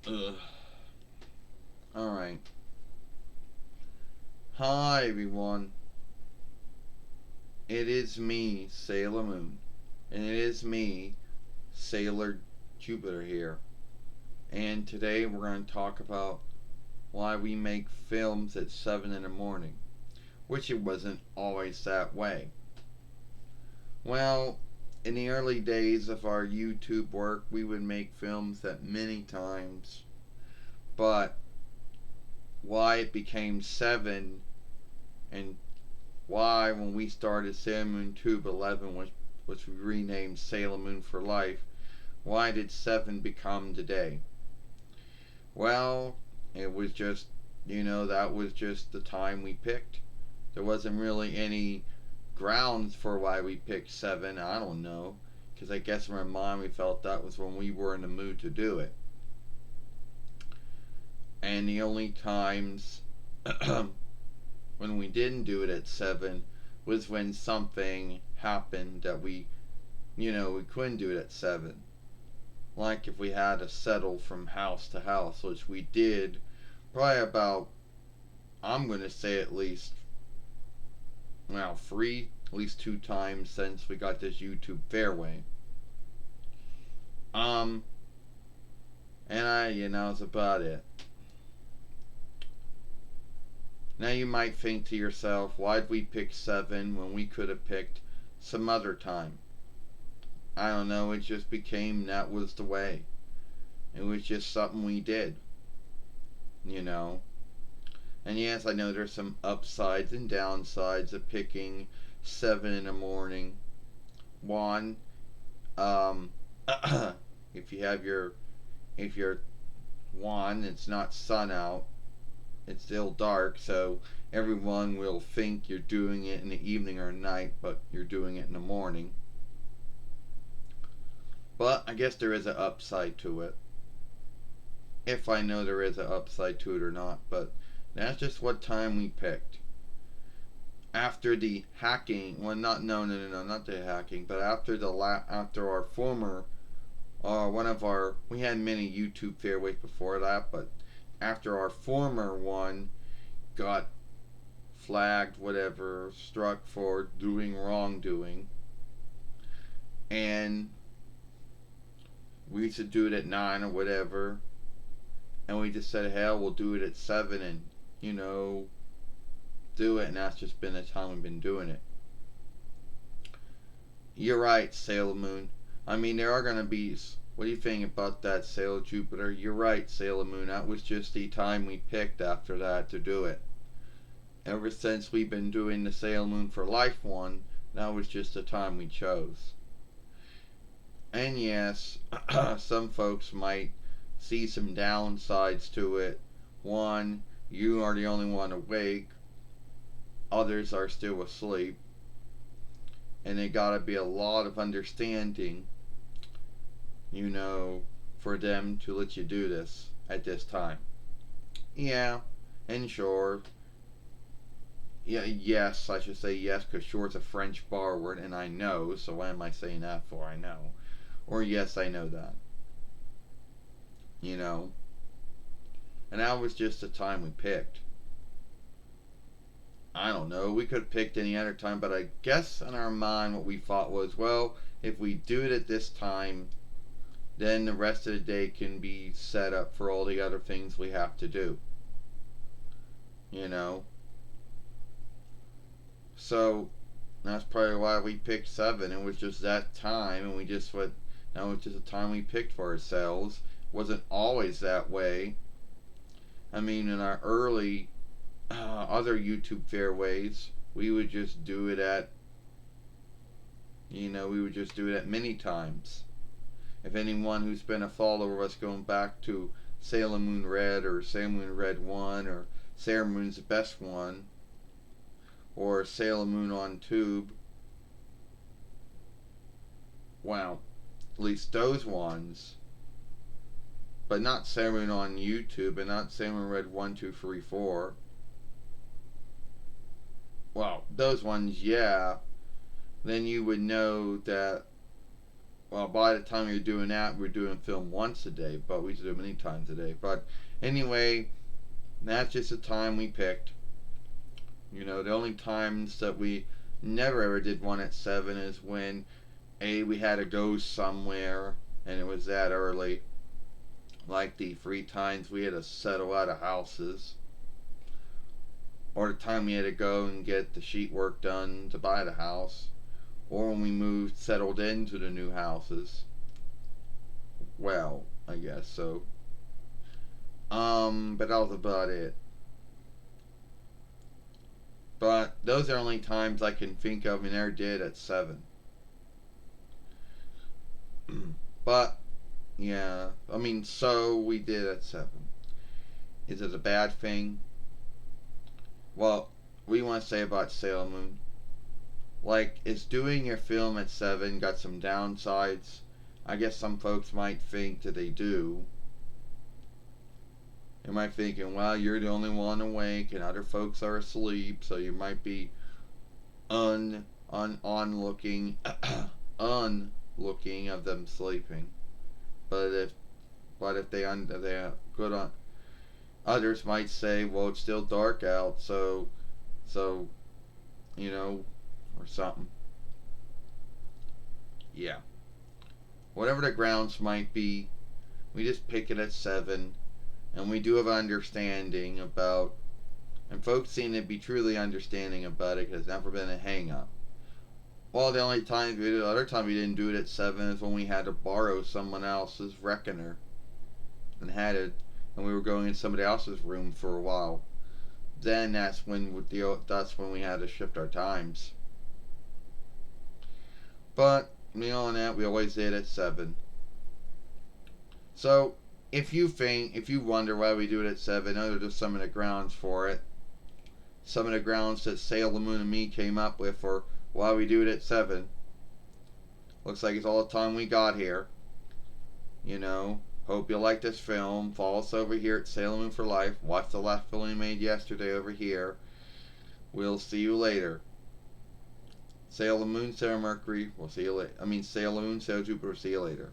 Ugh. Alright. Hi, everyone. It is me, Sailor Moon. And it is me, Sailor Jupiter here. And today we're going to talk about why we make films at 7 in the morning. Which it wasn't always that way. Well, in the early days of our YouTube work, we would make films at many times. But why it became 7 and why when we started Sailor Moon Tube 11, which we renamed Sailor Moon for Life, why did 7 become today? Well, it was just, that was just the time we picked. There wasn't really any grounds for why we picked 7. I don't know. Because I guess in our mind we felt that was when we were in the mood to do it. And the only times when we didn't do it at 7 was when something happened that we couldn't do it at 7. Like if we had to settle from house to house, which we did probably about, I'm going to say at least, well, at least 2 times since we got this YouTube fairway. Um, that's about it. Now you might think to yourself, why'd we pick 7 when we could have picked some other time? I don't know, it just became that was the way. It was just something we did, you know. And yes, I know there's some upsides and downsides of picking 7 in the morning. One, um, if you have if you're it's not sun out, it's still dark, so everyone will think you're doing it in the evening or night, but you're doing it in the morning. But I guess there is an upside to it. If I know there is an upside to it or not, but that's just what time we picked. After the hacking, well, not the hacking, but after our former, we had many YouTube fairways before that, but after our former one got flagged, whatever, struck for doing wrongdoing, and we used to do it at 9 or whatever, and we just said, hell, we'll do it at 7 and, do it, and that's just been the time we've been doing it. You're right, Sailor Moon. I mean, there are going to be. What do you think about that, Sailor Jupiter? You're right, Sailor Moon. That was just the time we picked after that to do it. Ever since we've been doing the Sailor Moon for Life one, that was just the time we chose. And yes, some folks might see some downsides to it. One, you are the only one awake, others are still asleep, and there gotta be a lot of understanding, for them to let you do this at this time. Yeah, and sure. Yeah, yes, I should say yes, because sure is a French bar word, and I know, so why am I saying that for? I know. Or yes, I know that. You know? And that was just the time we picked. I don't know, we could have picked any other time, but I guess in our mind what we thought was, well, if we do it at this time, then the rest of the day can be set up for all the other things we have to do. You know? So that's probably why we picked 7. It was just that time, and we just went. That was just the time we picked for ourselves. It wasn't always that way. I mean, in our early other YouTube fairways, we would just do it at. We would just do it at many times. If anyone who's been a follower of us going back to Sailor Moon Red or Sailor Moon Red 1 or Sailor Moon's Best One or Sailor Moon on Tube, wow, at least those ones, but not Sailor Moon on YouTube and not Sailor Moon Red 1, 2, 3, 4. Well, those ones, yeah, then you would know that, well, by the time we were doing that, we were doing film once a day, but we used to do it many times a day. But anyway, that's just the time we picked. The only times that we never ever did one at 7 is when we had to go somewhere and it was that early. Like the 3 times we had to settle out of houses, or the time we had to go and get the sheet work done to buy the house, or when we moved, settled into the new houses. Well, I guess so. But that was about it. But those are only times I can think of and never did at 7. But, yeah, I mean, so we did at 7. Is it a bad thing? Well, what do you want to say about Sailor Moon? Like, is doing your film at 7 got some downsides? I guess some folks might think that they do. You might be thinking, well, you're the only one awake and other folks are asleep, so you might be onlooking unlooking of them sleeping. But if they good on, others might say, well, it's still dark out, so or something. Yeah. Whatever the grounds might be, we just pick it at 7, and we do have understanding about, and folks seem to be truly understanding about it because it's never been a hang up. Well, the other time we didn't do it at 7 is when we had to borrow someone else's reckoner and and we were going in somebody else's room for a while. Then that's when we had to shift our times. But on that, we always did at 7. So if you wonder why we do it at 7, those are just some of the grounds for it. Some of the grounds that Sailor Moon and me came up with for why we do it at 7. Looks like it's all the time we got here. Hope you like this film. Follow us over here at Sailor Moon for Life. Watch the last film we made yesterday over here. We'll see you later. Sailor Moon, Sailor Mercury. We'll see you later. Sailor Moon, Sailor Jupiter. See you later.